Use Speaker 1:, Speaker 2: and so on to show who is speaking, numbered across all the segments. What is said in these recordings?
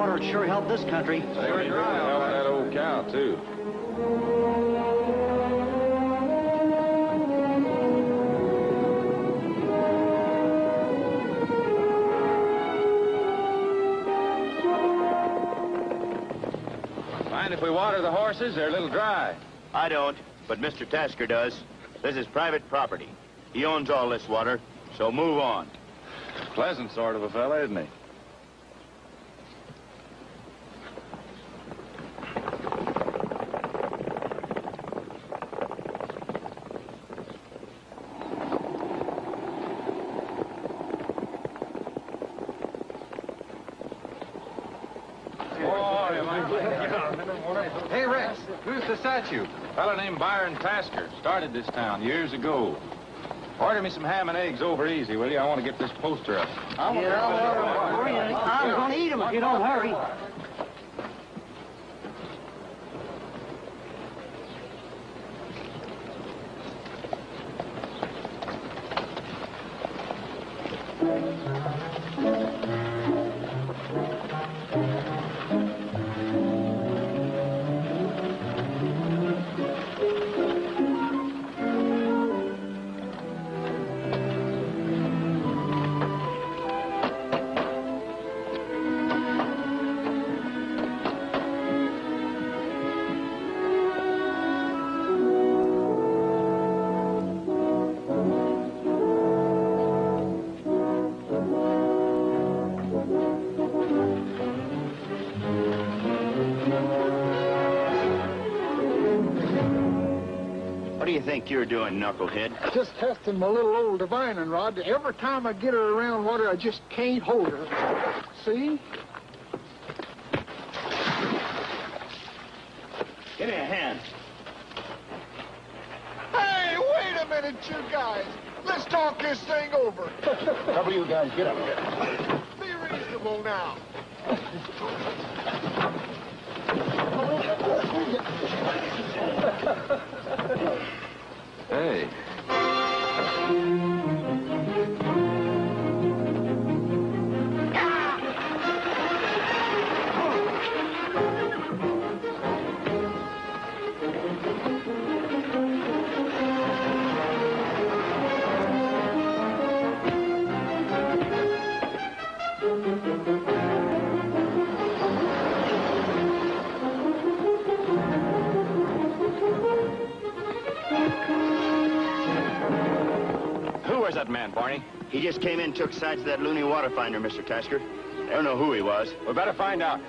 Speaker 1: water would sure help this country.
Speaker 2: Sure dry. Help that old cow, too. Mind if we water the horses? They're a little dry.
Speaker 3: I don't, but Mr. Tasker does. This is private property. He owns all this water, so move on.
Speaker 2: Pleasant sort of a fella, isn't he?
Speaker 4: Hey, Rex, who's the statue?
Speaker 2: A fella named Byron Tasker started this town years ago. Order me some ham and eggs over easy, will you? I want to get this poster up.
Speaker 1: I'm going to eat them if you don't hurry.
Speaker 3: What do you think you're doing, knucklehead?
Speaker 5: Just testing my little old divining rod. Every time I get her around water, I just can't hold her. See?
Speaker 3: Give me a hand.
Speaker 5: Hey, wait a minute, you guys. Let's talk this thing over.
Speaker 3: Cover you guys. Get up here.
Speaker 5: Be reasonable now.
Speaker 2: Hey.
Speaker 3: Where's that man, Barney? He just came in and took sides of that loony water finder, Mr. Tasker. I don't know who he was.
Speaker 2: We better find out.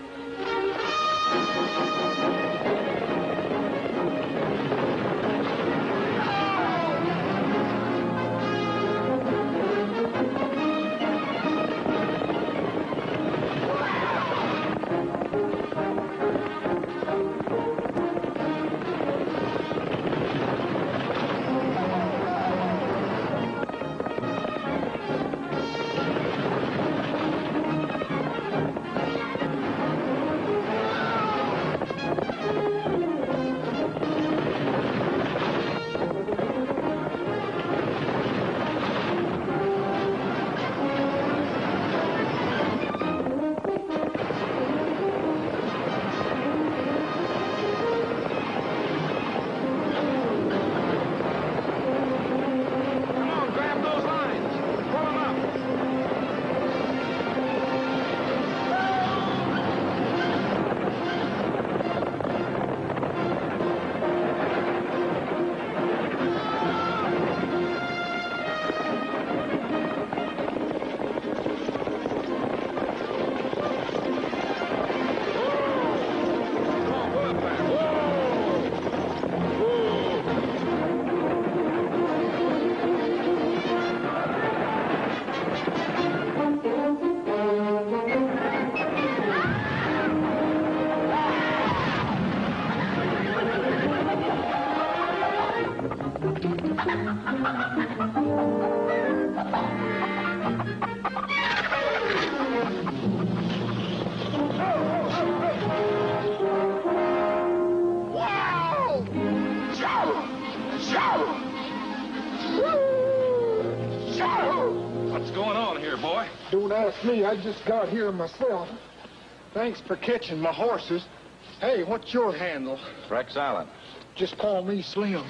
Speaker 2: What's going on here, boy?
Speaker 5: Don't ask me. I just got here myself. Thanks for catching my horses. Hey, what's your handle?
Speaker 2: Rex Allen.
Speaker 5: Just call me Slim.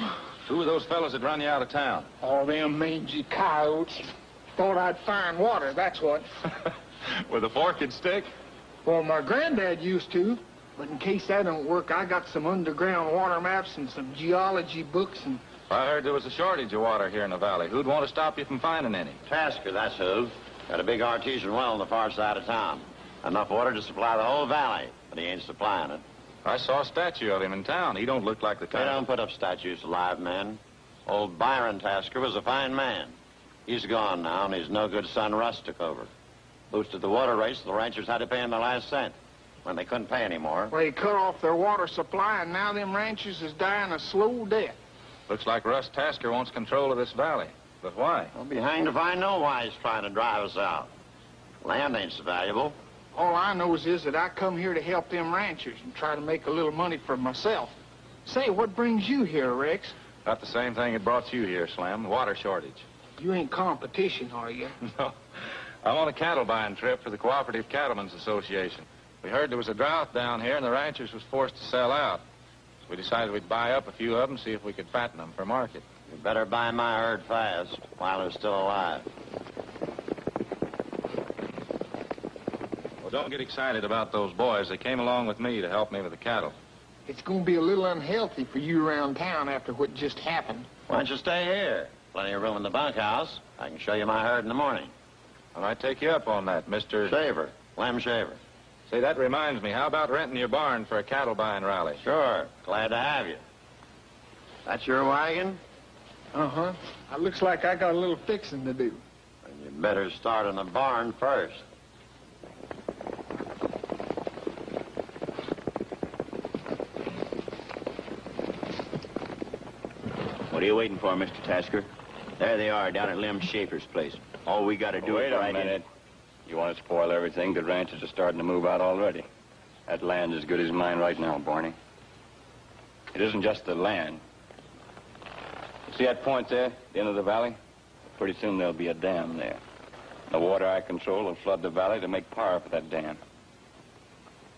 Speaker 2: Who are those fellas that run you out of town?
Speaker 5: All them mangy coyotes. Thought I'd find water, that's what.
Speaker 2: With a fork and stick?
Speaker 5: Well, my granddad used to. But in case that don't work, I got some underground water maps and some geology books and...
Speaker 2: I heard there was a shortage of water here in the valley. Who'd want to stop you from finding any?
Speaker 3: Tasker, that's who. Got a big artesian well on the far side of town. Enough water to supply the whole valley, but he ain't supplying it.
Speaker 2: I saw a statue of him in town. He don't look like the
Speaker 3: They
Speaker 2: kind.
Speaker 3: don't put up statues of live men. Old Byron Tasker was a fine man. He's gone now, and his no-good son Russ took over. Boosted the water rates, the ranchers had to pay him the last cent when they couldn't pay anymore.
Speaker 5: They cut off their water supply, and now them ranchers is dying a slow death.
Speaker 2: Looks like Russ Tasker wants control of this valley. But why?
Speaker 3: I'll be hanged if I know why he's trying to drive us out. Land ain't so valuable.
Speaker 5: All I knows is that I come here to help them ranchers and try to make a little money for myself. Say, what brings you here, Rex?
Speaker 2: Not the same thing that brought you here, Slim. Water shortage.
Speaker 5: You ain't competition, are you?
Speaker 2: No. I'm on a cattle buying trip for the Cooperative Cattlemen's Association. We heard there was a drought down here and the ranchers was forced to sell out. So we decided we'd buy up a few of them, see if we could fatten them for market.
Speaker 3: You better buy my herd fast while they're still alive.
Speaker 2: Well, don't get excited about those boys. They came along with me to help me with the cattle.
Speaker 5: It's going to be a little unhealthy for you around town after what just happened.
Speaker 3: Why don't you stay here? Plenty of room in the bunkhouse. I can show you my herd in the morning.
Speaker 2: I might take you up on that, Mr.
Speaker 3: Shaver. Lem Shaver.
Speaker 2: Say, that reminds me. How about renting your barn for a cattle buying rally?
Speaker 3: Sure. Glad to have you. That's your wagon?
Speaker 5: Uh-huh. It looks like I got a little fixing to do.
Speaker 3: Then you better start in the barn first. What are you waiting for, Mr. Tasker? There they are, down at Lem Schaefer's place. All we got to do is
Speaker 4: Wait a minute. You want to spoil everything? The ranchers are starting to move out already. That land's as good as mine right now, Barney. It isn't just the land. See that point there, the end of the valley? Pretty soon there'll be a dam there. The water I control will flood the valley to make power for that dam.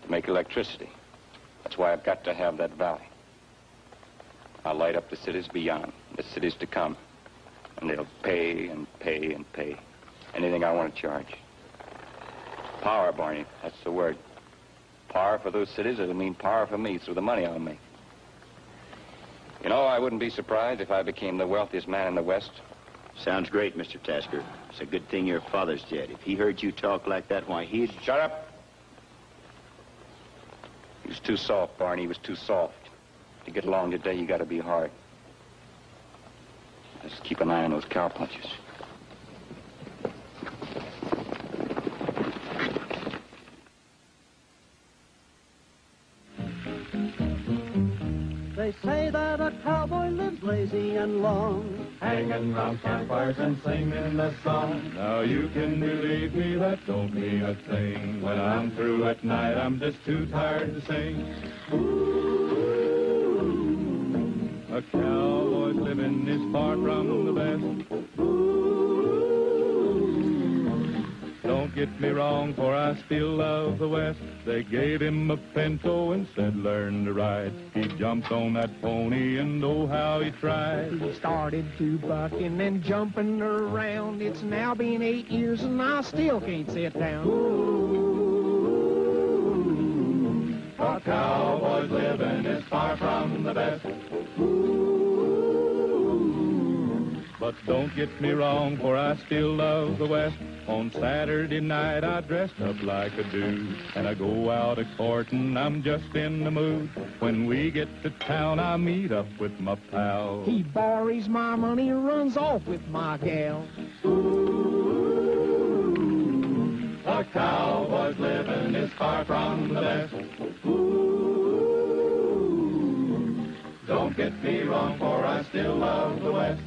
Speaker 4: To make electricity. That's why I've got to have that valley. I'll light up the cities beyond, the cities to come. And they'll pay and pay and pay. Anything I want to charge. Power, Barney, that's the word. Power for those cities, it'll mean power for me through the money I'll make. You know, I wouldn't be surprised if I became the wealthiest man in the West.
Speaker 3: Sounds great, Mr. Tasker. It's a good thing your father's dead. If he heard you talk like that, why, he'd...
Speaker 4: Shut up! He was too soft, Barney. He was too soft. To get along today, you gotta be hard. Just keep an eye on those cowpunchers.
Speaker 1: They say that a cowboy lives lazy and long,
Speaker 6: Hanging round campfires and singing the song. Now you can believe me, that don't mean a thing. When I'm through at night, I'm just too tired to sing. Ooh, a cowboy's living is far from the best. Don't get me wrong, for I still love the West. They gave him a pinto and said, learn to ride. He jumped on that pony and oh, how he tried.
Speaker 5: He started to bucking and jumping around. It's now been 8 years and I still can't sit down.
Speaker 6: Ooh, a cowboy's living is far from the best. Ooh, but don't get me wrong, for I still love the West. On Saturday night, I dressed up like a dude, and I go out a-courtin', I'm just in the mood. When we get to town, I meet up with my pal.
Speaker 5: He borrows my money and runs off with my gal.
Speaker 6: Ooh, a cowboy's living is far from the best. Ooh, don't get me wrong, for I still love the West.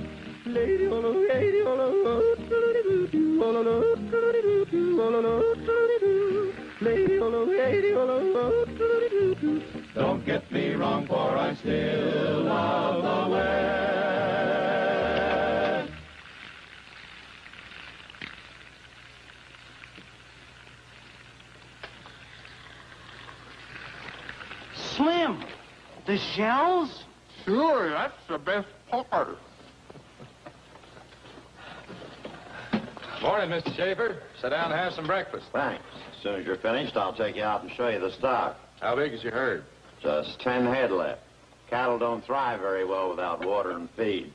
Speaker 5: Lady, oh, lady, oh,
Speaker 6: don't get me wrong, for I still love the West.
Speaker 1: Slim, the shells?
Speaker 5: Sure, that's the best part.
Speaker 2: Morning, Mr. Schaefer. Sit down and have some breakfast.
Speaker 3: Thanks. As soon as you're finished, I'll take you out and show you the stock.
Speaker 2: How big is your herd?
Speaker 3: Just 10 head left. Cattle don't thrive very well without water and feed.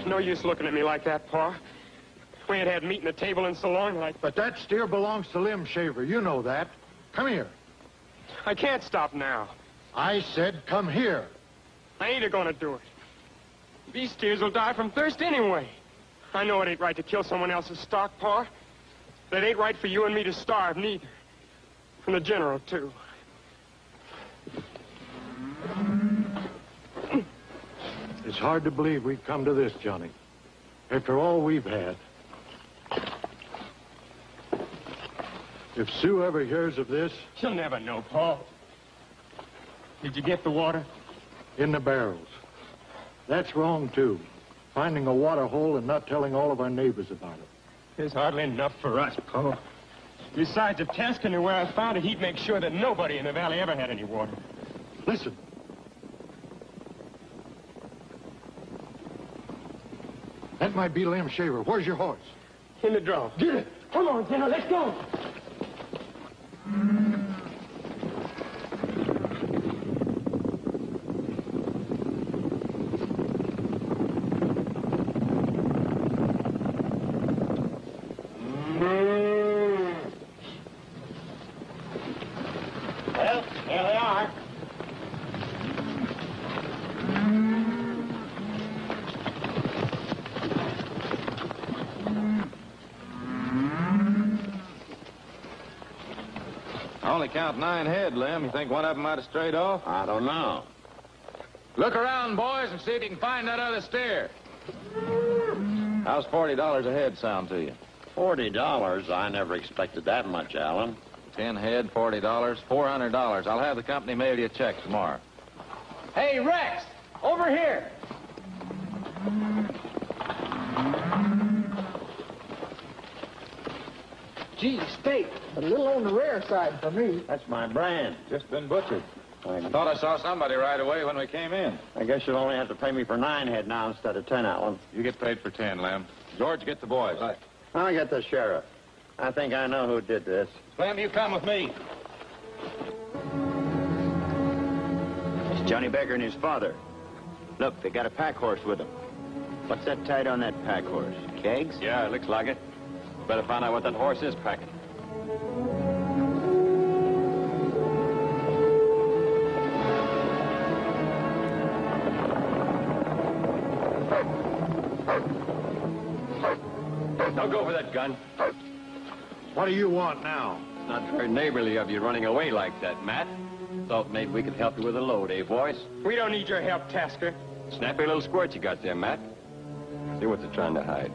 Speaker 7: No use looking at me like that, Pa. We ain't had meat at the table in so long,
Speaker 8: But that steer belongs to Lim Shaver. You know that. Come here.
Speaker 7: I can't stop now.
Speaker 8: I said come here.
Speaker 7: I ain't gonna do it. These steers will die from thirst anyway. I know it ain't right to kill someone else's stock, Pa. But it ain't right for you and me to starve, neither. From the General, too.
Speaker 8: It's hard to believe we've come to this, Johnny. After all we've had. If Sue ever hears of this...
Speaker 7: She'll never know, Pa. Did you get the water?
Speaker 8: In the barrels. That's wrong, too. Finding a water hole and not telling all of our neighbors about it.
Speaker 7: There's hardly enough for us, Pa. Besides, if Tasker knew where I found it, he'd make sure that nobody in the valley ever had any water.
Speaker 8: Listen. That might be Lim Shaver. Where's your horse?
Speaker 7: In the draw. Get it. Come on, General, let's go.
Speaker 3: Well, here they are.
Speaker 2: I only count 9 head, Lim. You think one of them might have strayed off?
Speaker 3: I don't know.
Speaker 2: Look around, boys, and see if you can find that other steer. How's $40 a head sound to you?
Speaker 3: $40? I never expected that much, Alan.
Speaker 2: 10 head, $40, $400. I'll have the company mail you a check tomorrow.
Speaker 1: Hey, Rex, over here. Gee, steak, a little on the rare side for me.
Speaker 3: That's my brand.
Speaker 2: Just been butchered. I thought I saw somebody right away when we came in.
Speaker 3: I guess you'll only have to pay me for 9 head now instead of 10, Alan.
Speaker 2: You get paid for 10, Lem. George, get the boys. Right.
Speaker 3: I'll get the sheriff. I think I know who did this.
Speaker 2: Lem, you come with me.
Speaker 9: It's Johnny Baker and his father. Look, they got a pack horse with them. What's that tied on that pack horse? Kegs?
Speaker 4: Yeah, it looks like it. Better find out what that horse is packing. Don't go for that gun.
Speaker 8: What do you want now?
Speaker 4: It's not very neighborly of you running away like that, Matt. Thought maybe we could help you with a load, eh, boys?
Speaker 7: We don't need your help, Tasker.
Speaker 4: Snappy little squirt you got there, Matt. See what they're trying to hide.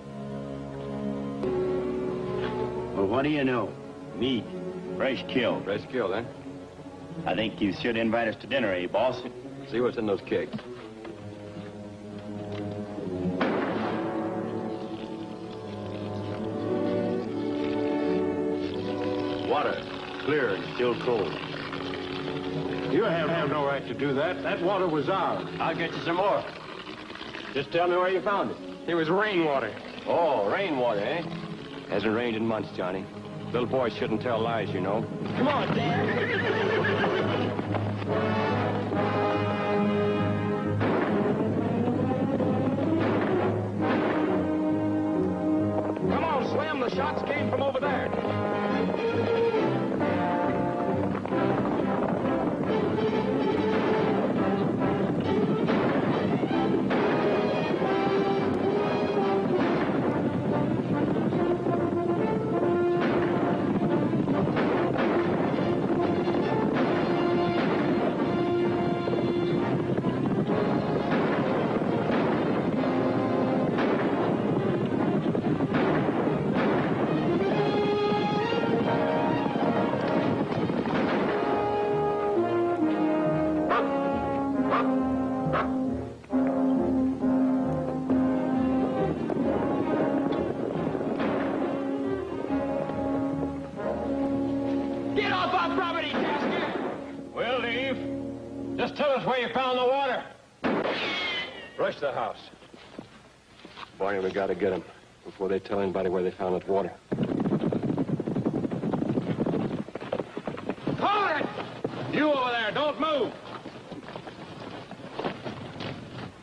Speaker 9: Well, what do you know? Meat. Fresh kill.
Speaker 4: Fresh kill, eh?
Speaker 9: I think you should invite us to dinner, eh, boss?
Speaker 4: See what's in those kegs.
Speaker 9: Water. Clear and still cold.
Speaker 8: You have no right to do that. That water was ours.
Speaker 9: I'll get you some more. Just tell me where you found it.
Speaker 7: It was rainwater.
Speaker 4: Oh, rainwater, eh? Hasn't rained in months, Johnny. Little boys shouldn't tell lies, you know.
Speaker 7: Come on, Dad.
Speaker 2: Come on, Slim. The shots came from over there.
Speaker 7: Get off our property, Tasker!
Speaker 4: We'll leave. Just tell us where you found the water. Rush the house. Barney, we gotta get them before they tell anybody where they found that water.
Speaker 2: Hold it! You over there, don't move.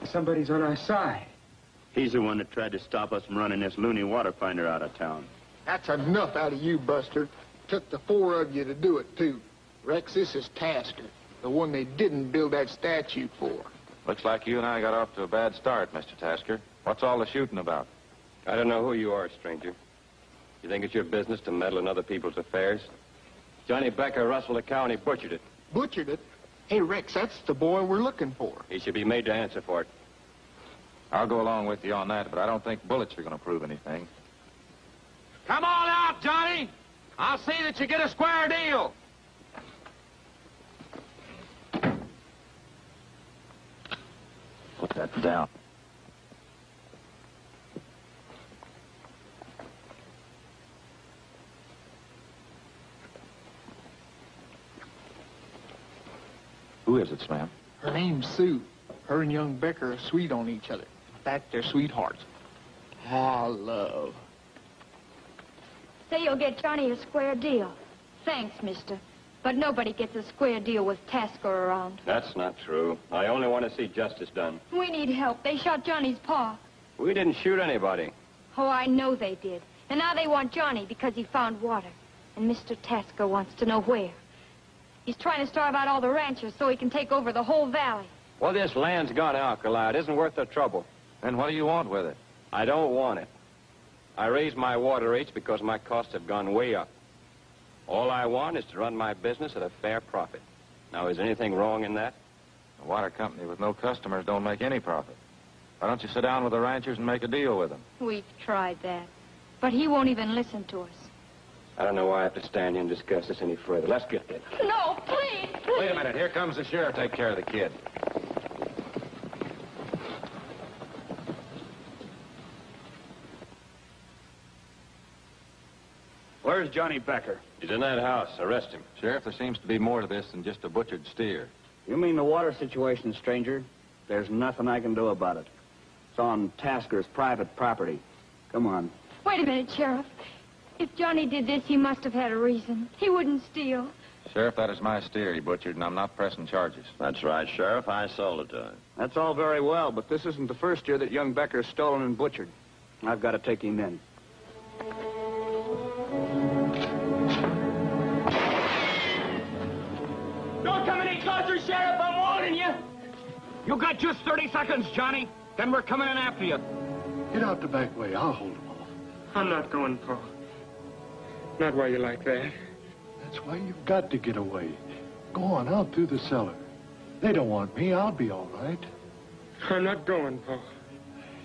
Speaker 7: Somebody's on our side.
Speaker 9: He's the one that tried to stop us from running this loony water finder out of town.
Speaker 5: That's enough out of you, Buster. Took the 4 of you to do it, too. Rex, this is Tasker, the one they didn't build that statue for.
Speaker 2: Looks like you and I got off to a bad start, Mr. Tasker. What's all the shooting about?
Speaker 4: I don't know who you are, stranger. You think it's your business to meddle in other people's affairs? Johnny Becker rustled a cow and he butchered it.
Speaker 5: Butchered it? Hey, Rex, that's the boy we're looking for.
Speaker 4: He should be made to answer for it.
Speaker 2: I'll go along with you on that, but I don't think bullets are going to prove anything.
Speaker 10: Come on out, Johnny. I'll see that you get a square deal.
Speaker 3: Put that down.
Speaker 2: Who is it, Slim?
Speaker 5: Her name's Sue. Her and young Becker are sweet on each other. In fact, they're sweethearts. Ah, love.
Speaker 11: Say you'll get Johnny a square deal. Thanks, mister. But nobody gets a square deal with Tasker around.
Speaker 4: That's not true. I only want to see justice done.
Speaker 11: We need help. They shot Johnny's pa.
Speaker 4: We didn't shoot anybody.
Speaker 11: Oh, I know they did. And now they want Johnny because he found water. And Mr. Tasker wants to know where. He's trying to starve out all the ranchers so he can take over the whole valley.
Speaker 4: Well, this land's gone alkali. It isn't worth the trouble.
Speaker 2: Then what do you want with it?
Speaker 4: I don't want it. I raised my water rates because my costs have gone way up. All I want is to run my business at a fair profit. Now, is anything wrong in that?
Speaker 2: A water company with no customers don't make any profit. Why don't you sit down with the ranchers and make a deal with them?
Speaker 11: We've tried that. But he won't even listen to us.
Speaker 4: I don't know why I have to stand here and discuss this any further. Let's get there.
Speaker 11: No, please.
Speaker 2: Wait a minute. Here comes the sheriff. Take care of the kid.
Speaker 9: Where's Johnny Becker?
Speaker 4: He's in that house. Arrest him.
Speaker 2: Sheriff, there seems to be more to this than just a butchered steer.
Speaker 12: You mean the water situation, stranger? There's nothing I can do about it. It's on Tasker's private property. Come on.
Speaker 11: Wait a minute, Sheriff. If Johnny did this, he must have had a reason. He wouldn't steal.
Speaker 2: Sheriff, that is my steer he butchered, and I'm not pressing charges.
Speaker 3: That's right, Sheriff. I sold it to him.
Speaker 12: That's all very well, but this isn't the first year that young Becker's stolen and butchered. I've got to take him in.
Speaker 10: Don't come any closer, Sheriff. I'm warning you. You got just 30 seconds, Johnny. Then we're coming in after you.
Speaker 8: Get out the back way. I'll hold him off.
Speaker 7: I'm not going, Paul. Not while you're like that.
Speaker 8: That's why you've got to get away. Go on out through the cellar. They don't want me. I'll be all right.
Speaker 7: I'm not going, Paul.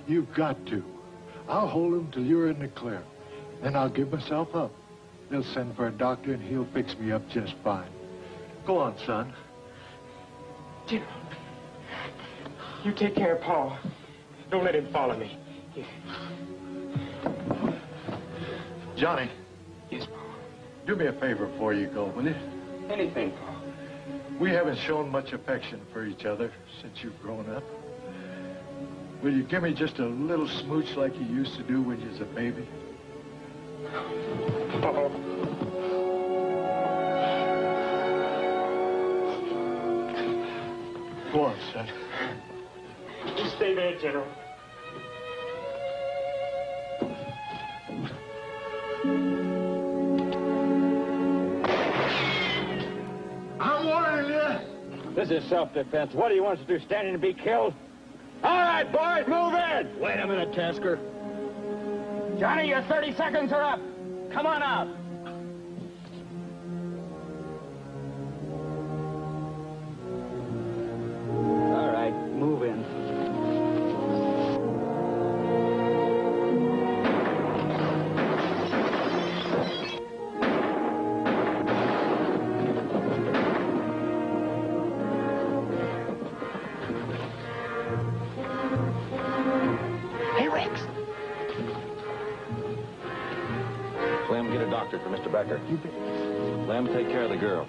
Speaker 8: You've got to. I'll hold him till you're in the clear. Then I'll give myself up. They'll send for a doctor and he'll fix me up just fine. Go on, son.
Speaker 7: Jim, you take care of Paul. Don't let him follow me. Here.
Speaker 8: Johnny.
Speaker 7: Yes, Paul.
Speaker 8: Do me a favor before you go, will you?
Speaker 7: Anything, Paul.
Speaker 8: We haven't shown much affection for each other since you've grown up. Will you give me just a little smooch like you used to do when you was a baby?
Speaker 7: Oh,
Speaker 8: Go on, son.
Speaker 7: You stay there, General.
Speaker 8: I'm warning you.
Speaker 10: This is self-defense. What do you want us to do, stand in and be killed? All right, boys, move in.
Speaker 12: Wait a minute, Tasker.
Speaker 10: Johnny, your 30 seconds are up. Come on out.
Speaker 12: All right, move in.
Speaker 11: Hey, Rex.
Speaker 2: Slim, get a doctor for Mr. Becker. Slim, take care of the girl.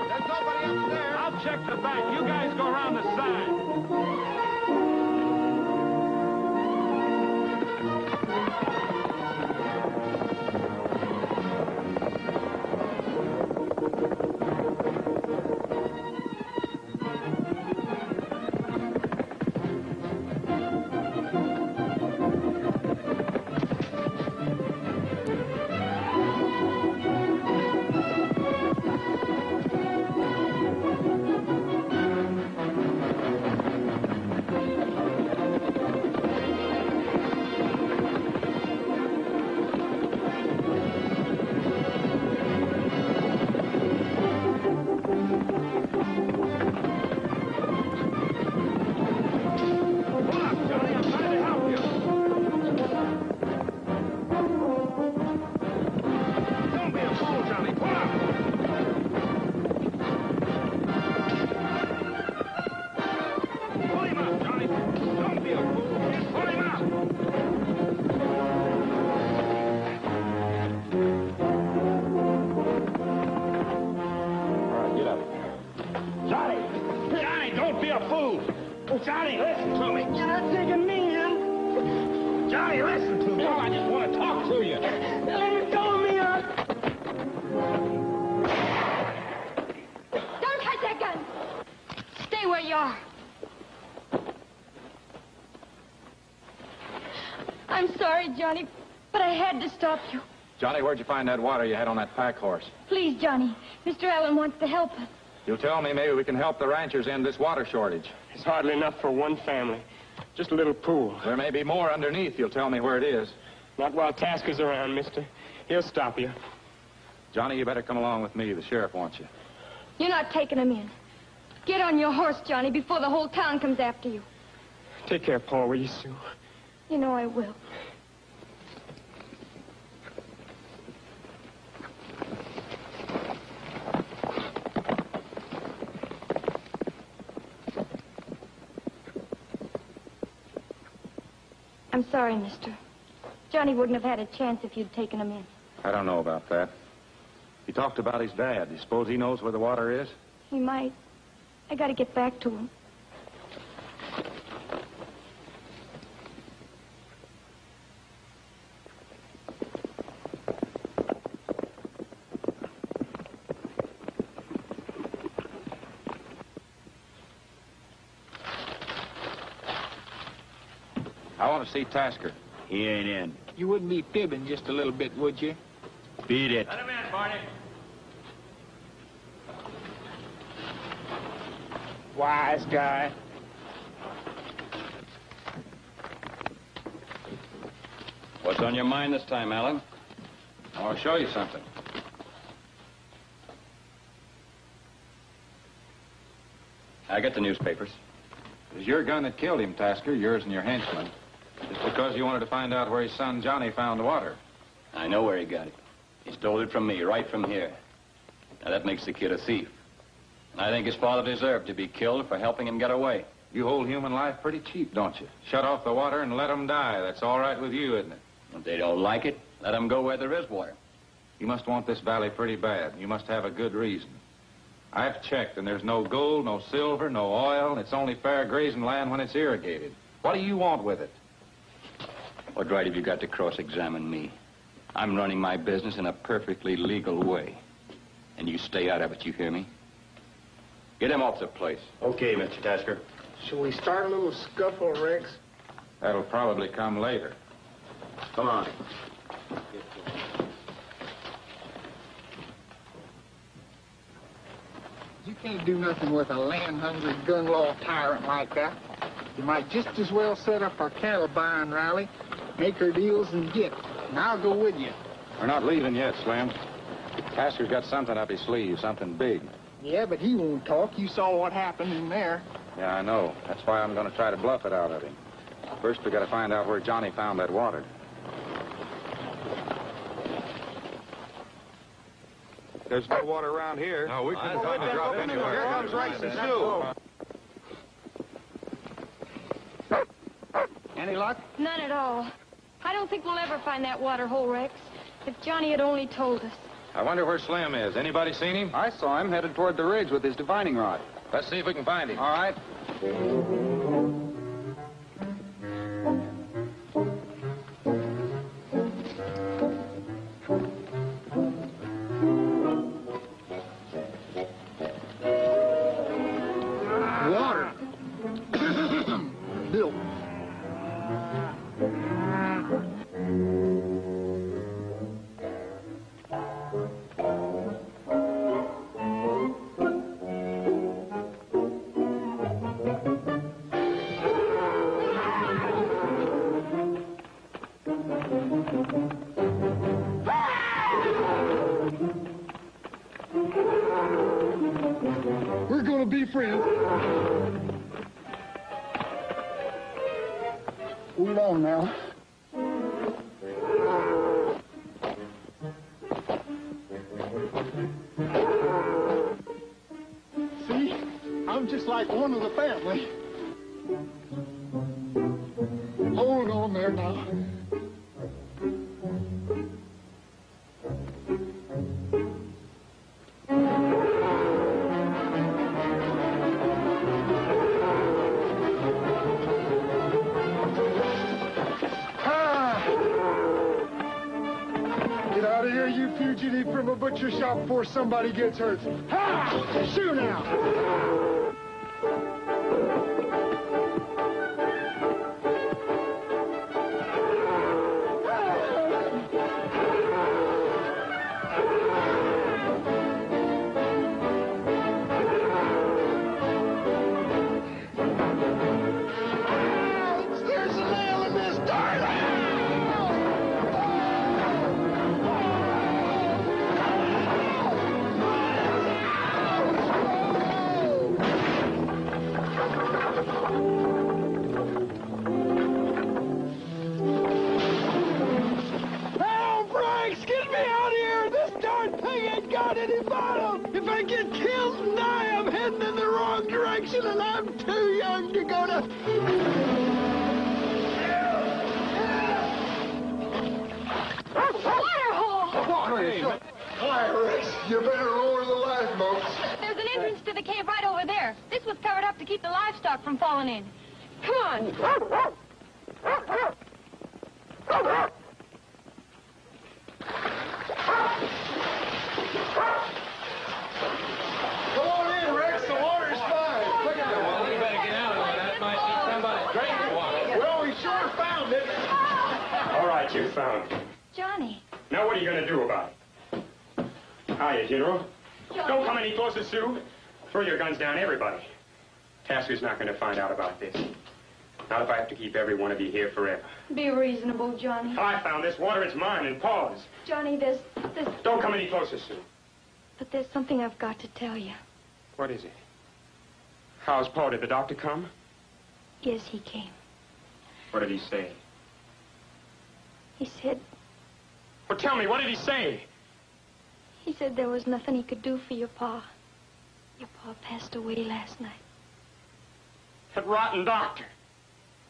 Speaker 7: There's nobody up there.
Speaker 10: I'll check the back. You guys go around the side.
Speaker 7: Johnny, listen to me. You're not taking me in. Johnny, listen to me.
Speaker 10: No, I just want to talk to you.
Speaker 7: Let go of me.
Speaker 11: Don't touch that gun. Stay where you are. I'm sorry, Johnny, but I had to stop you.
Speaker 2: Johnny, where'd you find that water you had on that pack horse?
Speaker 11: Please, Johnny. Mr. Allen wants to help us.
Speaker 2: You'll tell me maybe we can help the ranchers end this water shortage.
Speaker 7: It's hardly enough for one family. Just a little pool.
Speaker 2: There may be more underneath. You'll tell me where it is.
Speaker 7: Not while Tasker's around, mister. He'll stop you.
Speaker 2: Johnny, you better come along with me. The sheriff wants you.
Speaker 11: You're not taking him in. Get on your horse, Johnny, before the whole town comes after you.
Speaker 7: Take care, Paul, will you, Sue?
Speaker 11: You know I will. I'm sorry, mister. Johnny wouldn't have had a chance if you'd taken him in.
Speaker 2: I don't know about that. He talked about his dad. Do you suppose he knows where the water is?
Speaker 11: He might. I gotta get back to him.
Speaker 2: I want to see Tasker.
Speaker 9: He ain't in.
Speaker 1: You wouldn't be fibbing just a little bit, would you?
Speaker 9: Beat it.
Speaker 10: Let him in, Barney.
Speaker 1: Wise guy.
Speaker 4: What's on your mind this time, Alan?
Speaker 2: I want to show you something.
Speaker 4: I got the newspapers.
Speaker 2: It was your gun that killed him, Tasker, yours and your henchman. Just because you wanted to find out where his son Johnny found water.
Speaker 4: I know where he got it. He stole it from me, right from here. Now, that makes the kid a thief. And I think his father deserved to be killed for helping him get away.
Speaker 2: You hold human life pretty cheap, don't you? Shut off the water and let them die. That's all right with you, isn't it?
Speaker 4: If they don't like it, let them go where there is water.
Speaker 2: You must want this valley pretty bad. You must have a good reason. I've checked, and there's no gold, no silver, no oil, and it's only fair grazing land when it's irrigated. What do you want with it?
Speaker 4: What right have you got to cross-examine me? I'm running my business in a perfectly legal way. And you stay out of it, you hear me? Get him off the place.
Speaker 9: Okay, Mr. Tasker.
Speaker 5: Shall we start a little scuffle, Rex?
Speaker 2: That'll probably come later.
Speaker 9: Come on.
Speaker 5: You can't do nothing with a land-hungry, gun-law tyrant like that. You might just as well set up our cattle buying rally, make our deals, and get. And I'll go with you.
Speaker 2: We're not leaving yet, Slim. Tasker's got something up his sleeve, something big.
Speaker 5: Yeah, but he won't talk. You saw what happened in there.
Speaker 2: Yeah, I know. That's why I'm going to try to bluff it out of him. First, we got to find out where Johnny found that water.
Speaker 13: There's no water around here.
Speaker 2: No, we couldn't find a drop anywhere.
Speaker 13: Here comes Rice and Sue.
Speaker 5: Any luck?
Speaker 11: None at all. I don't think we'll ever find that water hole, Rex. If Johnny had only told us.
Speaker 2: I wonder where Slim is. Anybody seen him?
Speaker 12: I saw him headed toward the ridge with his divining rod.
Speaker 2: Let's see if we can find him.
Speaker 12: All right.
Speaker 5: Water. Bill. We're gonna be friends. Hold on now. See? I'm just like one of the family. Hold on there now. Get out of here, you fugitive from a butcher shop before somebody gets hurt. Ha! Shoot now! There's a nail in this darling! Help, Rex! Get me out of here! This darn thing ain't got any bottom! If I get killed and die, I'm heading in the wrong direction, and I'm too young to go to...
Speaker 11: Water hole!
Speaker 5: Hi, Rex. You better lower the lifeboats.
Speaker 11: There's an entrance to the cave right over there. This was covered up to keep the livestock from falling in. Come on.
Speaker 5: Come on in, Rex. The water's fine. Look at
Speaker 2: Well, we better get out of there. That might be somebody's drinking water.
Speaker 5: Well, we sure found it.
Speaker 7: All right, you found it.
Speaker 11: Johnny.
Speaker 7: Now what are you going to do about it? Hiya, General. Don't come any closer, Sue. Throw your guns down, everybody. Tasker's not going to find out about this. Not if I have to keep every one of you here forever.
Speaker 11: Be reasonable, Johnny.
Speaker 7: I found this water. It's mine, and Paul's.
Speaker 11: Johnny, there's...
Speaker 7: Don't come any closer, Sue.
Speaker 11: But there's something I've got to tell you.
Speaker 7: What is it? How's Paul? Did the doctor come?
Speaker 11: Yes, he came.
Speaker 7: What did he say?
Speaker 11: He said...
Speaker 7: Well, tell me, what did he say?
Speaker 11: He said there was nothing he could do for your pa. Your pa passed away last night.
Speaker 7: That rotten doctor.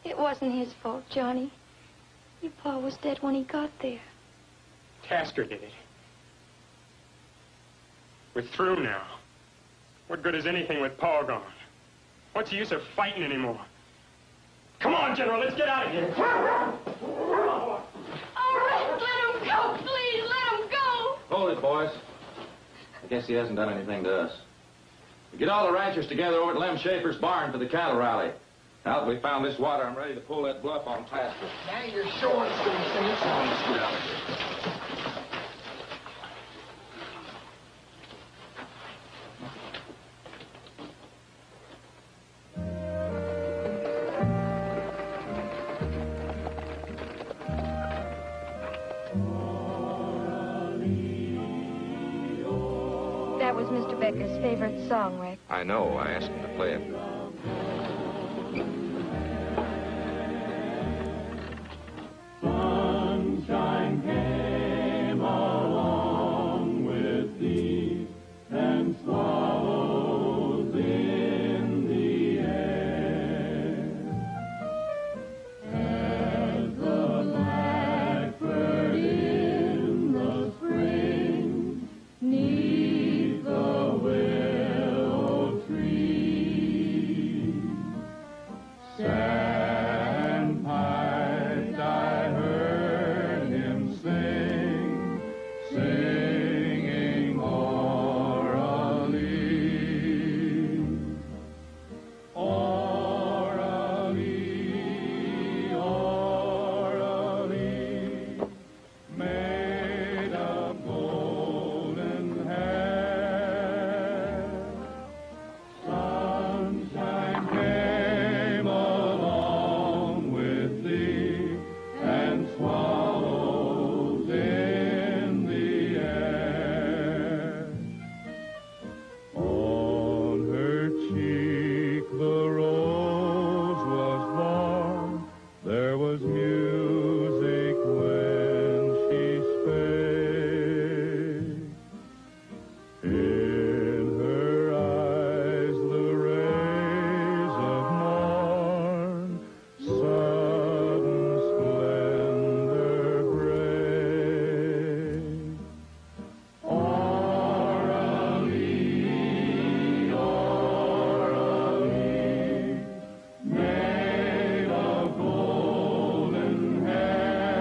Speaker 11: It wasn't his fault, Johnny. Your pa was dead when he got there.
Speaker 7: Tasker did it. We're through now. What good is anything with Paul gone? What's the use of fighting anymore? Come on, General, let's get out of here.
Speaker 2: boys. I guess he hasn't done anything to us. We get all the ranchers together over at Lem Schaefer's barn for the cattle rally. Now that we found this water, I'm ready to pull that bluff on Tasker.
Speaker 5: Now you're showing some sense.
Speaker 11: That was Mr. Becker's favorite song, Rick.
Speaker 2: I know. I asked him to play it.
Speaker 6: Sunshine came along with thee and swallows in the air. As the blackbird in the spring neath the willow tree sandpiped, I heard him sing, singing orally, orally, orally, made of golden hair. Sunshine came along with thee and swallows in the air. On her cheek the rose was born. There was music when she spake. In her eyes the rays of morn sudden splendor break. Orally, orally, made of golden hair.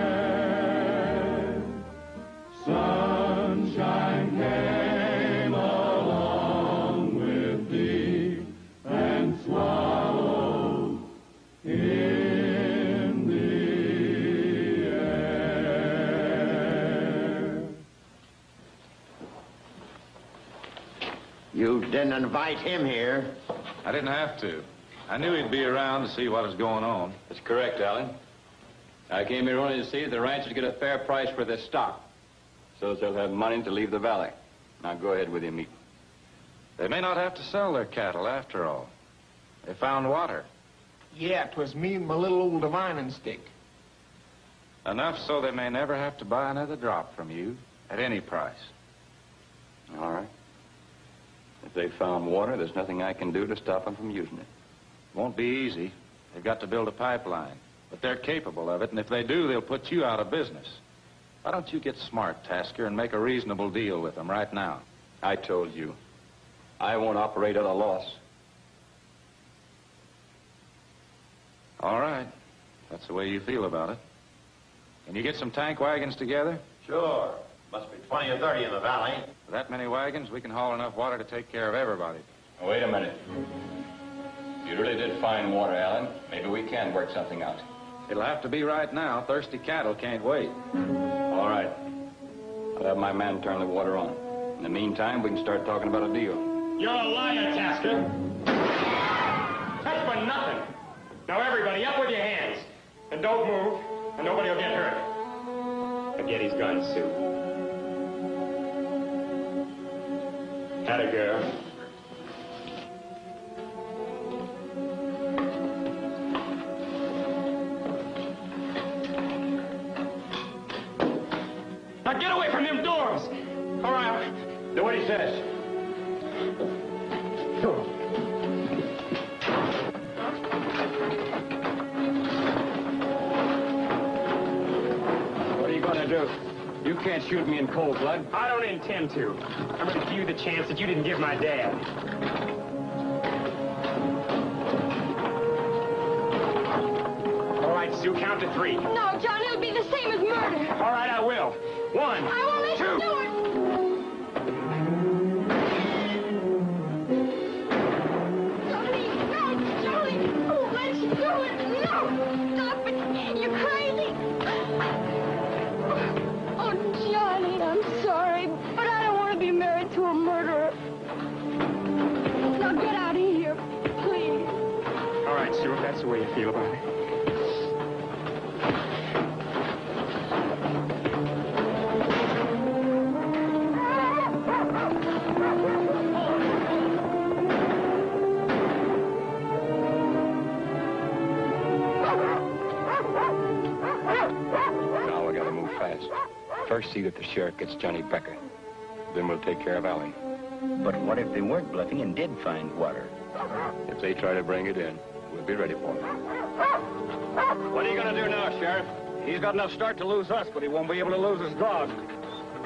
Speaker 6: Sunshine came along with thee and swallowed in the air.
Speaker 3: You didn't invite him here.
Speaker 2: I didn't have to. I knew he'd be around to see what was going on.
Speaker 4: That's correct, Alan. I came here only to see if the ranchers get a fair price for their stock, so they'll have money to leave the valley. Now go ahead with your meeting.
Speaker 2: They may not have to sell their cattle after all. They found water.
Speaker 5: Yeah, 'twas me and my little old divining stick.
Speaker 2: Enough so they may never have to buy another drop from you at any price.
Speaker 4: All right. If they found water, there's nothing I can do to stop them from using it.
Speaker 2: Won't be easy. They've got to build a pipeline. But they're capable of it, and if they do, they'll put you out of business. Why don't you get smart, Tasker, and make a reasonable deal with them right now?
Speaker 4: I told you. I won't operate at a loss.
Speaker 2: All right. That's the way you feel about it. Can you get some tank wagons together?
Speaker 3: Sure. Must be 20 or 30 in the valley.
Speaker 2: With that many wagons, we can haul enough water to take care of everybody.
Speaker 4: Now, wait a minute. If you really did find water, Alan, maybe we can work something out.
Speaker 2: It'll have to be right now. Thirsty cattle can't wait.
Speaker 4: All right. I'll have my man turn the water on. In the meantime, we can start talking about a deal.
Speaker 7: You're a liar, Tasker. That's for nothing. Now, everybody, up with your hands. And don't move, and nobody will get hurt. Forget his gun, Sue. Atta girl. Now get away from them doors! All right.
Speaker 4: Do what he says.
Speaker 12: What are you going to do? You can't shoot me in cold blood.
Speaker 7: I don't intend to. I'm going to give you the chance that you didn't give my dad. All right, Sue, count to 3.
Speaker 11: No, John, it'll be the same as murder.
Speaker 7: All right, I will. 1,
Speaker 11: I won't let
Speaker 7: 2.
Speaker 11: you do it.
Speaker 7: feel about it.
Speaker 4: Now we gotta move fast. First, see that the sheriff gets Johnny Becker. Then we'll take care of Allie.
Speaker 9: But what if they weren't bluffing and did find water?
Speaker 4: If they try to bring it in, we'll be ready for them.
Speaker 12: What are you going to do now, Sheriff? He's got enough start to lose us, but he won't be able to lose his dog.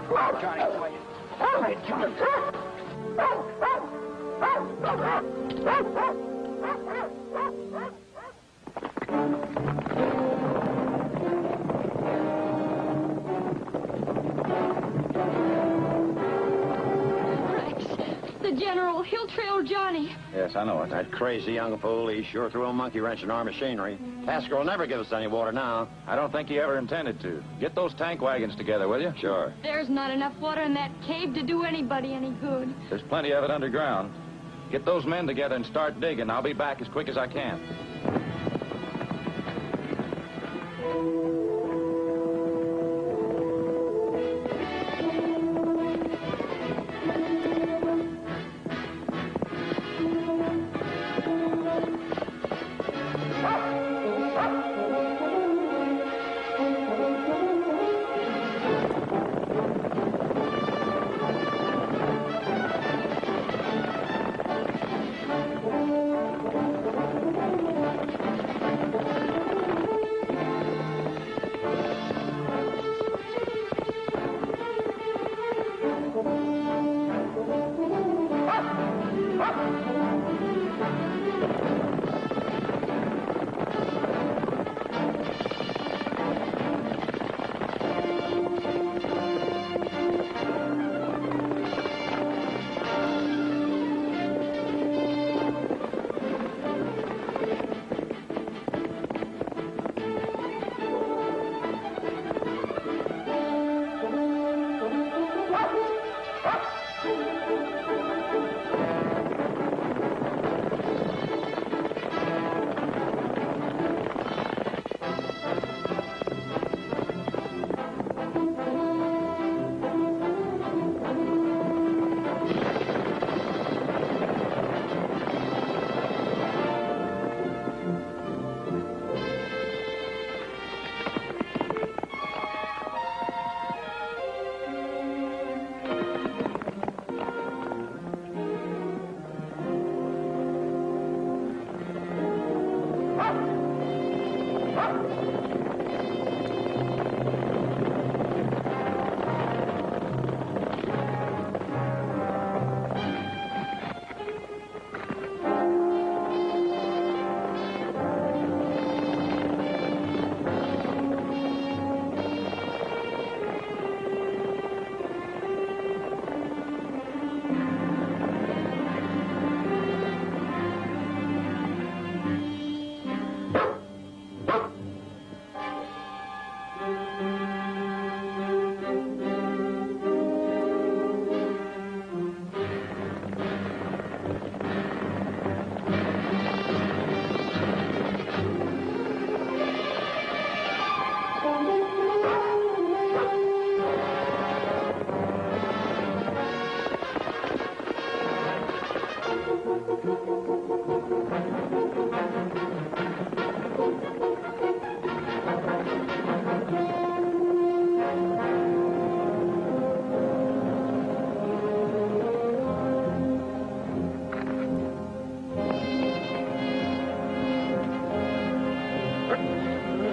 Speaker 12: Oh, Johnny, boy. All right, Johnny.
Speaker 11: The General, he'll trail Johnny.
Speaker 3: Yes, I know it. That crazy young fool, he sure threw a monkey wrench in our machinery. Tasker will never give us any water now.
Speaker 2: I don't think he ever intended to. Get those tank wagons together, will you?
Speaker 3: Sure.
Speaker 11: There's not enough water in that cave to do anybody any good.
Speaker 2: There's plenty of it underground. Get those men together and start digging. I'll be back as quick as I can.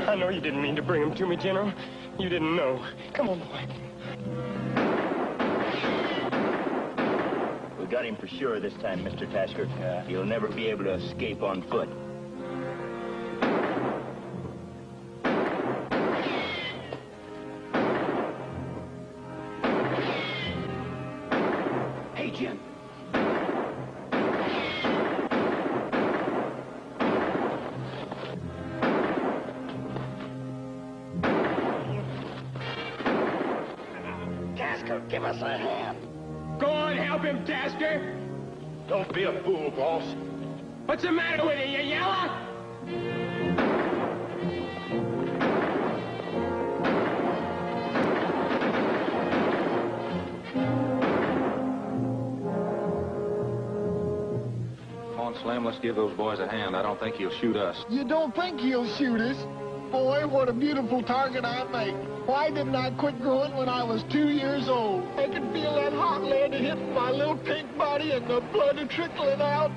Speaker 7: I know you didn't mean to bring him to me, General. You didn't know. Come on, boy.
Speaker 9: We got him for sure this time, Mr. Tasker. He'll never be able to escape on foot.
Speaker 10: Hey, Jim. Give us a hand.
Speaker 7: Go on, help him, Tasker.
Speaker 10: Don't be a fool, boss.
Speaker 7: What's the matter with you, you yella?
Speaker 2: Slim, let's give those boys a hand. I don't think he'll shoot us.
Speaker 5: You don't think he'll shoot us? Boy, what a beautiful target I make. Why didn't I quit growing when I was 2 years old? I could feel that hot lead hitting my little pink body and the blood trickling out.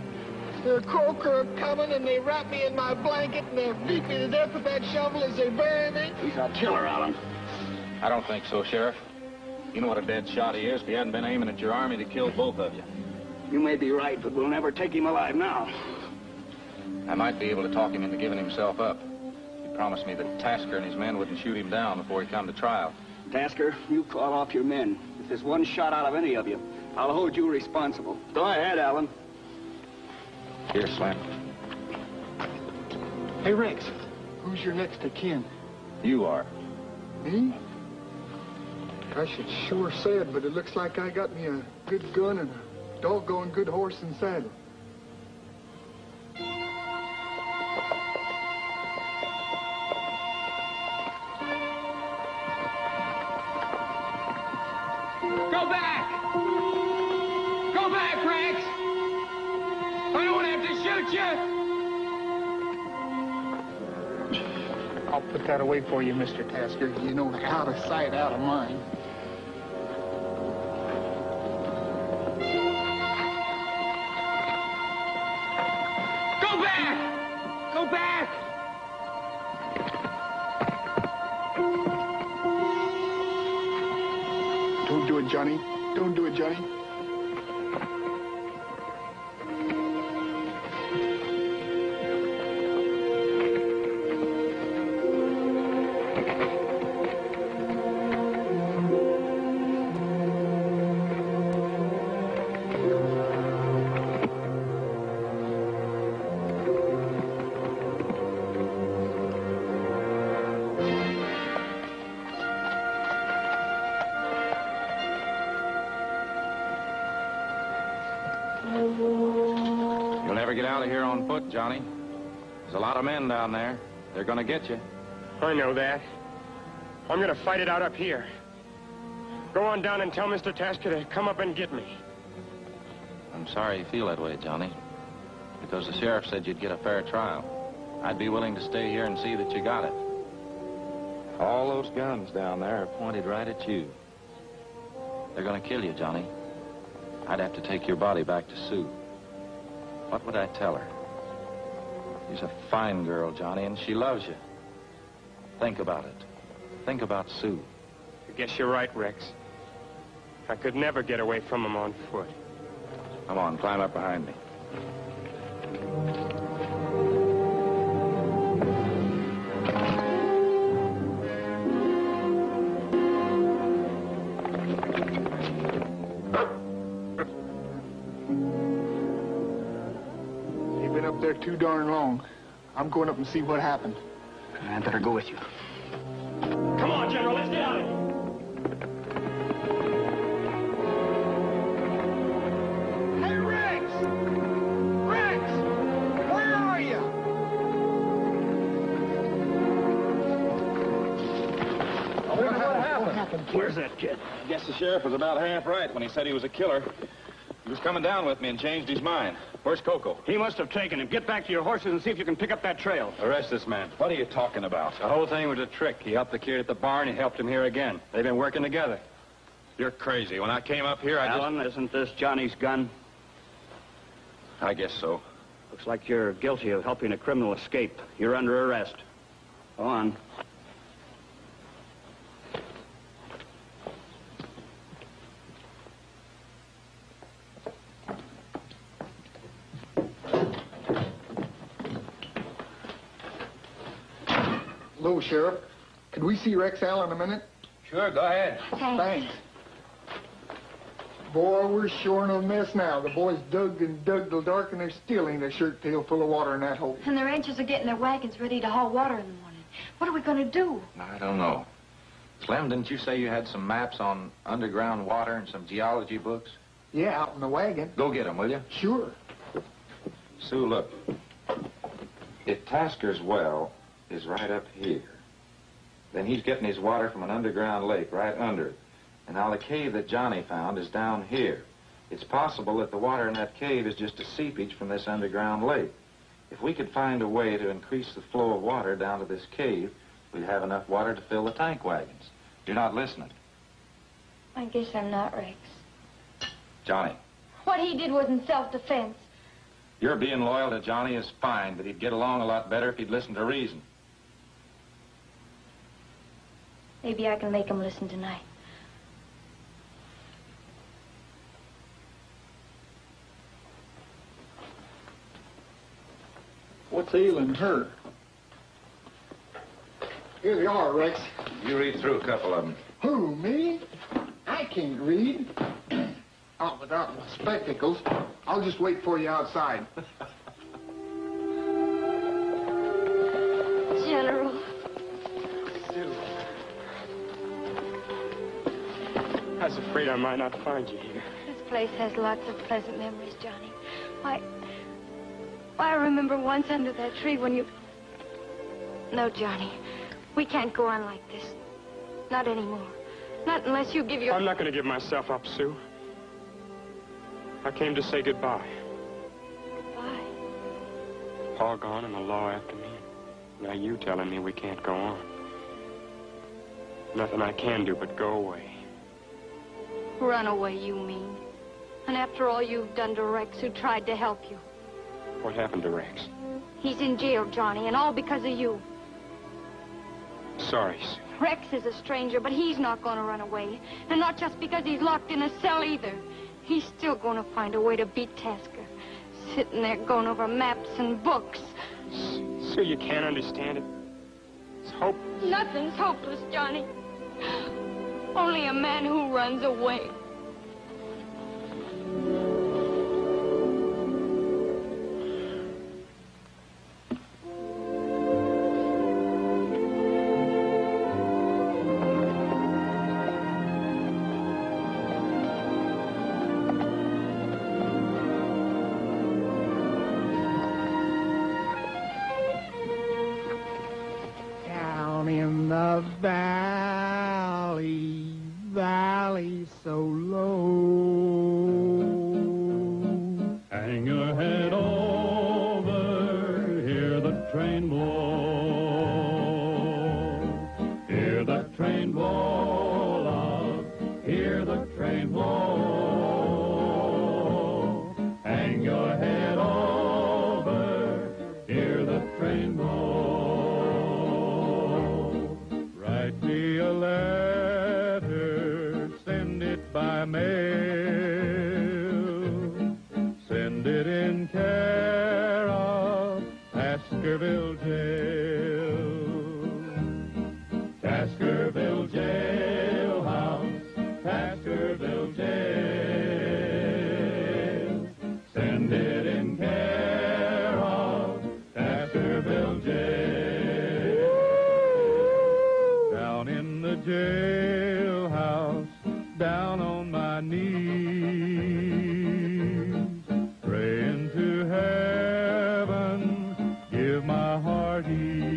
Speaker 5: The croaker coming and they wrap me in my blanket and they beat me to death with that shovel as they bury me.
Speaker 10: He's a killer, Alan.
Speaker 2: I don't think so, Sheriff. You know what a dead shot he is if he hadn't been aiming at your army to kill both of you.
Speaker 10: You may be right, but we'll never take him alive now.
Speaker 2: I might be able to talk him into giving himself up. He promised me that Tasker and his men wouldn't shoot him down before he come to trial.
Speaker 10: Tasker, you call off your men. If there's one shot out of any of you, I'll hold you responsible. Go ahead, Alan.
Speaker 2: Here, Slim.
Speaker 5: Hey, Rex, who's your next of kin?
Speaker 2: You are.
Speaker 5: Me? I should sure say it, but it looks like I got me a good gun and a doggone good horse and saddle.
Speaker 10: Go back! Go back, Rex! I don't have to shoot you!
Speaker 5: I'll put that away for you, Mr. Tasker. You know, out of sight, out of mind.
Speaker 10: Go back! Go back!
Speaker 5: Don't do it, Johnny. Don't do it, Johnny.
Speaker 2: You'll never get out of here on foot, Johnny. There's a lot of men down there. They're gonna get you.
Speaker 7: I know that. I'm gonna fight it out up here. Go on down and tell Mr. Tasker to come up and get me.
Speaker 2: I'm sorry you feel that way, Johnny. Because the sheriff said you'd get a fair trial. I'd be willing to stay here and see that you got it. All those guns down there are pointed right at you. They're gonna kill you, Johnny. I'd have to take your body back to Sue. What would I tell her? She's a fine girl, Johnny, and she loves you. Think about it. Think about Sue.
Speaker 7: I guess you're right, Rex. I could never get away from him on foot.
Speaker 2: Come on, climb up behind me.
Speaker 5: You've been up there too darn long. I'm going up and see what happened.
Speaker 10: I better go with you.
Speaker 7: Come on, General, let's get out of here.
Speaker 5: Hey, Rex! Rex! Where are you?
Speaker 12: What happened?
Speaker 10: Where's that kid?
Speaker 2: I guess the sheriff was about half right when he said he was a killer. He was coming down with me and changed his mind. Where's Coco?
Speaker 10: He must have taken him. Get back to your horses and see if you can pick up that trail.
Speaker 4: Arrest this man.
Speaker 2: What are you talking about?
Speaker 4: The whole thing was a trick. He helped the kid at the barn. He helped him here again. They've been working together.
Speaker 2: You're crazy. When I came up here,
Speaker 10: Alan, isn't this Johnny's gun?
Speaker 2: I guess so.
Speaker 10: Looks like you're guilty of helping a criminal escape. You're under arrest. Go on.
Speaker 5: Hello, Sheriff. Could we see Rex Allen a minute?
Speaker 4: Sure, go ahead.
Speaker 5: Thanks. Boy, we're sure in a mess now. The boys dug and dug till dark, and there still ain't a shirt tail full of water in that hole.
Speaker 11: And the ranchers are getting their wagons ready to haul water in the morning. What are we going to do?
Speaker 2: I don't know. Slim, didn't you say you had some maps on underground water and some geology books?
Speaker 5: Yeah, out in the wagon.
Speaker 2: Go get them, will you?
Speaker 5: Sure.
Speaker 2: Sue, look. If Tasker's well is right up here, then he's getting his water from an underground lake right under it. And now the cave that Johnny found is down here. It's possible that the water in that cave is just a seepage from this underground lake. If we could find a way to increase the flow of water down to this cave, we'd have enough water to fill the tank wagons. You're not listening.
Speaker 11: I guess I'm not, Rex.
Speaker 2: Johnny.
Speaker 11: What he did was in self-defense.
Speaker 2: Your being loyal to Johnny is fine, but he'd get along a lot better if he'd listen to reason.
Speaker 11: Maybe I can make him listen tonight.
Speaker 8: What's ailing her? Here they are, Rex.
Speaker 2: You read through a couple of them.
Speaker 8: Who, me? I can't read. Oh, without my spectacles. I'll just wait for you outside.
Speaker 11: General.
Speaker 7: Sue. I was afraid I might not find you here.
Speaker 11: This place has lots of pleasant memories, Johnny. Why, I remember once under that tree when you... No, Johnny. We can't go on like this. Not anymore. Not unless you give your...
Speaker 7: I'm not going to give myself up, Sue. I came to say goodbye.
Speaker 11: Goodbye?
Speaker 7: Paul gone and the law after me. Now you telling me we can't go on. Nothing I can do but go away.
Speaker 11: Run away, you mean? And after all you've done to Rex, who tried to help you.
Speaker 7: What happened to Rex?
Speaker 11: He's in jail, Johnny, and all because of you.
Speaker 7: Sorry, Sue.
Speaker 11: Rex is a stranger, but he's not going to run away. And not just because he's locked in a cell either. He's still going to find a way to beat Tasker. Sitting there going over maps and books.
Speaker 7: Sue, you can't understand it. It's hope.
Speaker 11: Nothing's hopeless, Johnny. Only a man who runs away.
Speaker 5: Down in the valley, valley so low.
Speaker 6: Hang your head over, hear the train blow. Hear the train blow, love, hear the train blow. Hang your head over, hear the train blow. Write me a letter, send it by mail. Send it in care of Taskerville Jail. Taskerville Jailhouse, Taskerville Jail. Send it in care of Taskerville Jail. Down in the jailhouse, down on my knees, praying to heaven, give my heart ease.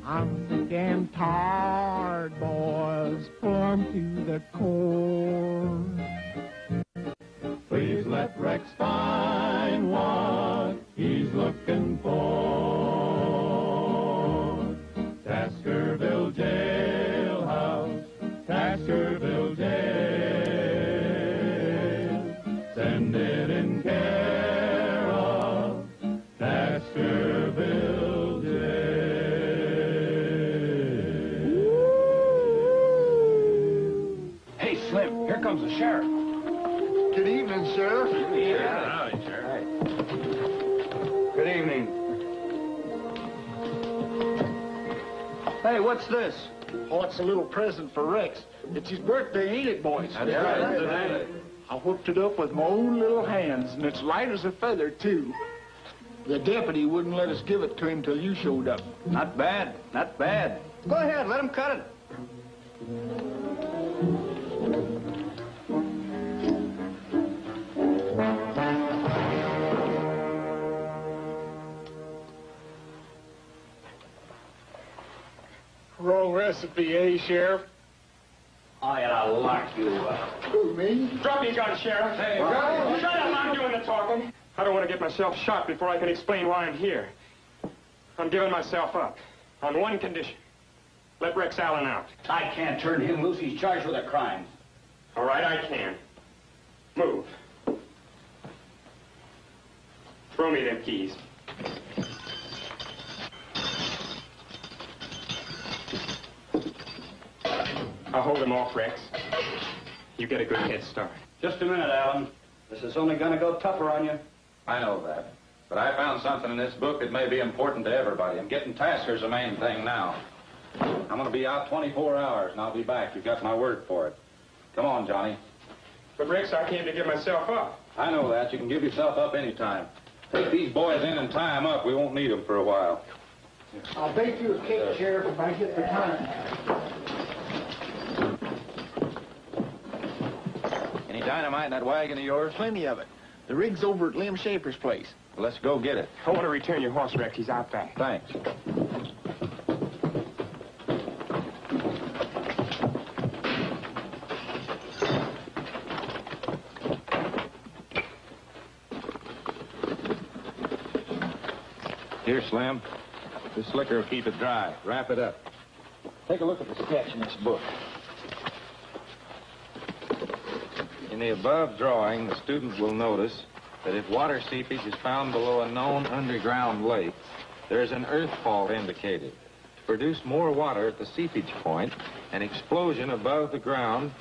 Speaker 5: I'm sick and tired, boys, plumb to the core.
Speaker 6: Please let Rex find what he's looking for. Taskerville Jailhouse, Taskerville Jail. Send it in care of Taskerville Jail.
Speaker 10: Hey, Slim, here comes the sheriff.
Speaker 8: Good evening, Sheriff.
Speaker 10: Howdy, Sheriff. Good evening.
Speaker 8: Hey, what's this? Oh, it's a little present for Rex. It's his birthday, ain't it, boys?
Speaker 10: That's right, today.
Speaker 8: I whipped it up with my own little hands, and it's light as a feather, too. The deputy wouldn't let us give it to him till you showed up.
Speaker 10: Not bad, not bad. Go ahead, let him cut it.
Speaker 7: Wrong recipe, eh, Sheriff?
Speaker 10: I'll lock you up.
Speaker 8: Who, me?
Speaker 7: Drop your gun, Sheriff. Hey, shut up, I'm doing the talking. I don't want to get myself shot before I can explain why I'm here. I'm giving myself up. On one condition. Let Rex Allen out.
Speaker 10: I can't turn him loose. He's charged with a crime.
Speaker 7: All right, I can. Move. Throw me them keys. I'll hold him off, Rex. You get a good head start.
Speaker 10: Just a minute, Allen. This is only going to go tougher on you.
Speaker 2: I know that. But I found something in this book that may be important to everybody. I'm getting Tasker's the main thing now. I'm going to be out 24 hours, and I'll be back. You've got my word for it. Come on, Johnny.
Speaker 7: But, Rex, I came to give myself up.
Speaker 2: I know that. You can give yourself up anytime. Take these boys in and tie them up. We won't need them for a while.
Speaker 5: I'll bake you a cake, Sheriff, if I get the time.
Speaker 2: Any dynamite in that wagon of yours?
Speaker 13: Plenty of it. The rig's over at Lem Schaefer's place.
Speaker 2: Well, let's go get it.
Speaker 7: I want to return your horse, Rex. He's out back.
Speaker 2: Thanks. Here, Slim. This slicker will keep it dry. Wrap it up.
Speaker 13: Take a look at the sketch in this book.
Speaker 2: In the above drawing, the student will notice that if water seepage is found below a known underground lake, there is an earth fault indicated. To produce more water at the seepage point, an explosion above the ground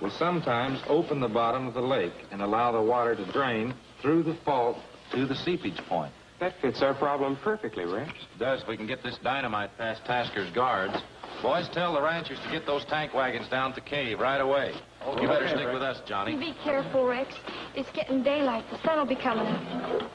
Speaker 2: will sometimes open the bottom of the lake and allow the water to drain through the fault to the seepage point.
Speaker 7: That fits our problem perfectly, Rex.
Speaker 2: It does if we can get this dynamite past Tasker's guards. Boys, tell the ranchers to get those tank wagons down to the cave right away. You better stick with us, Johnny.
Speaker 11: You be careful, Rex. It's getting daylight. The sun will be coming up.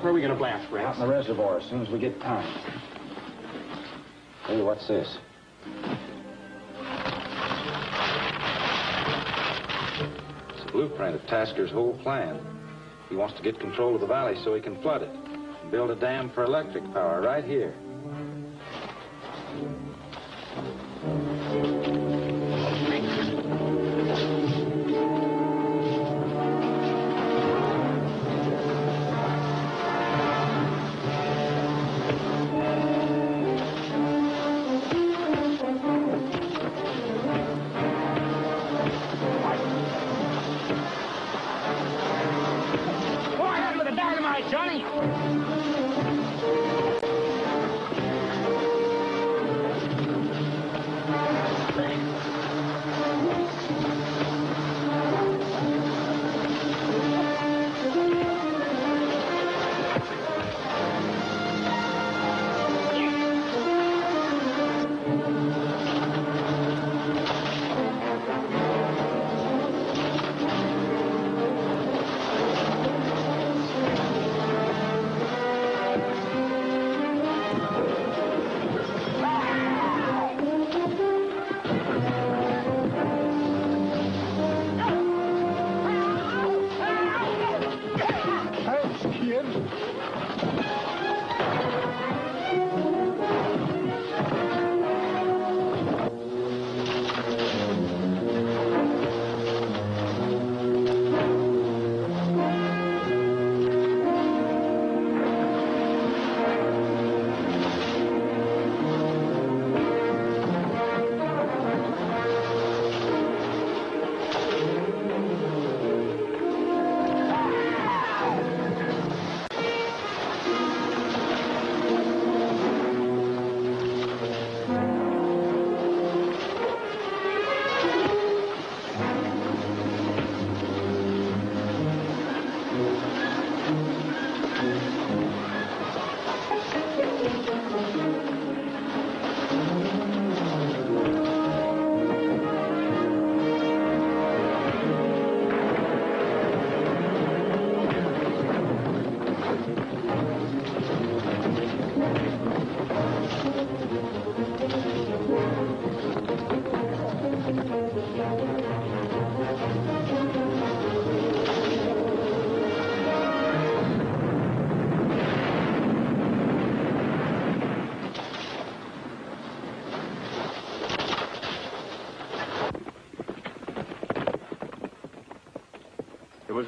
Speaker 7: Where are we going to blast, Rex?
Speaker 2: Out in the reservoir as soon as we get time. Hey, what's this? It's a blueprint of Tasker's whole plan. He wants to get control of the valley so he can flood it and build a dam for electric power right here.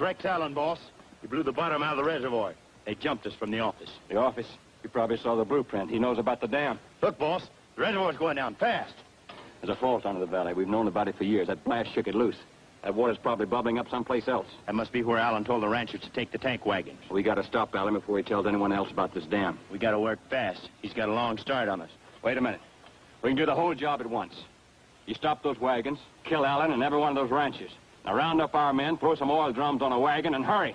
Speaker 9: Rex Allen, boss. He blew the bottom out of the reservoir. They jumped us from the office.
Speaker 4: The office? You probably saw the blueprint. He knows about the dam.
Speaker 9: Look, boss, the reservoir's going down fast.
Speaker 4: There's a fault under the valley. We've known about it for years. That blast shook it loose. That water's probably bubbling up someplace else.
Speaker 9: That must be where Allen told the ranchers to take the tank wagons.
Speaker 4: We gotta stop Allen before he tells anyone else about this dam.
Speaker 9: We gotta work fast. He's got a long start on us.
Speaker 4: Wait a minute. We can do the whole job at once. You stop those wagons, kill Allen and every one of those ranchers. Now round up our men, throw some oil drums on a wagon, and hurry.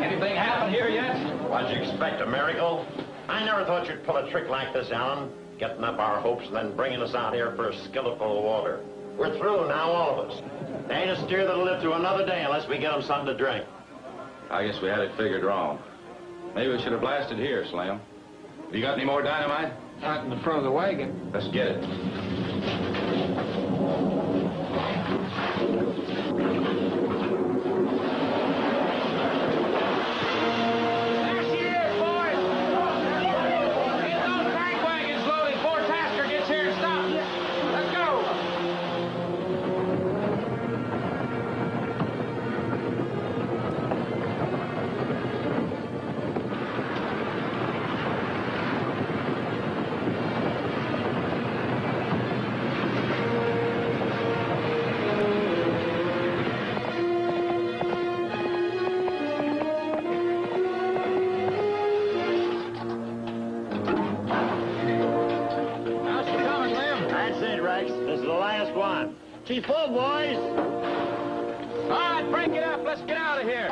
Speaker 10: Anything happen here yet?
Speaker 3: What'd you expect, a miracle? I never thought you'd pull a trick like this, Allen. Getting up our hopes and then bringing us out here for a skilletful of water. We're through now, all of us. There ain't a steer that'll live through another day unless we get him something to drink.
Speaker 2: I guess we had it figured wrong. Maybe we should have blasted here, Slim. Have you got any more dynamite?
Speaker 7: Not in the front of the wagon.
Speaker 2: Let's get it.
Speaker 3: Chief full, boys.
Speaker 10: All right, break it up. Let's get out of here.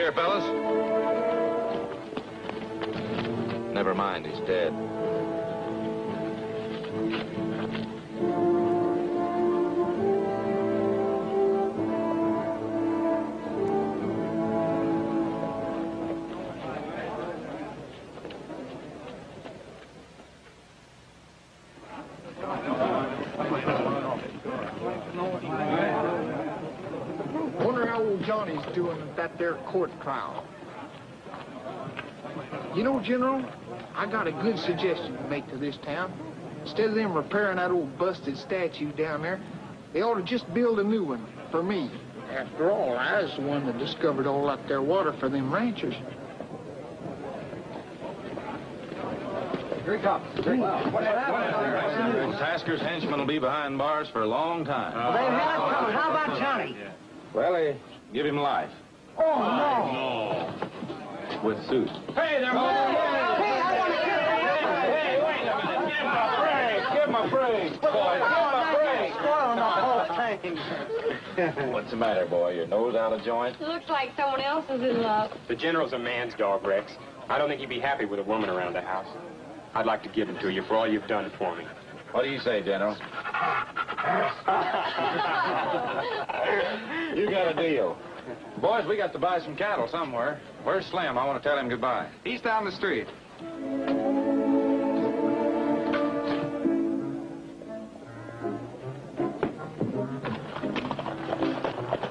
Speaker 2: here, fellas. Never mind, he's dead.
Speaker 13: Wonder how old Johnny's doing at that there court trial. You know, General, I got a good suggestion to make to this town. Instead of them repairing that old busted statue down there, they ought to just build a new one for me. After all, I was the one that discovered all that there water for them ranchers.
Speaker 12: Here he comes.
Speaker 2: Tasker's henchman will be behind bars for a long time.
Speaker 1: How about Johnny?
Speaker 2: Well, give him life.
Speaker 1: Oh, no.
Speaker 2: With suit.
Speaker 12: Hey, there, boy.
Speaker 1: Hey, I want to
Speaker 12: Hey, wait a minute. Give him a break. Give him a break. Boy, give him a break.
Speaker 1: spoiling the whole thing.
Speaker 2: What's the matter, boy? Your nose out of joint?
Speaker 11: Looks like someone else is in love.
Speaker 7: The General's a man's dog, Rex. I don't think he'd be happy with a woman around the house. I'd like to give him to you for all you've done for me.
Speaker 2: What do you say, General? You got a deal. Boys, we got to buy some cattle somewhere. Where's Slim? I want to tell him goodbye.
Speaker 12: He's down the street.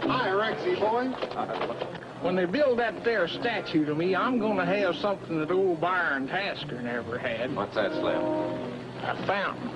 Speaker 13: Hi, Rexy boy. When they build that there statue to me, I'm gonna have something that old Byron Tasker never had.
Speaker 2: What's that, Slim?
Speaker 13: A fountain.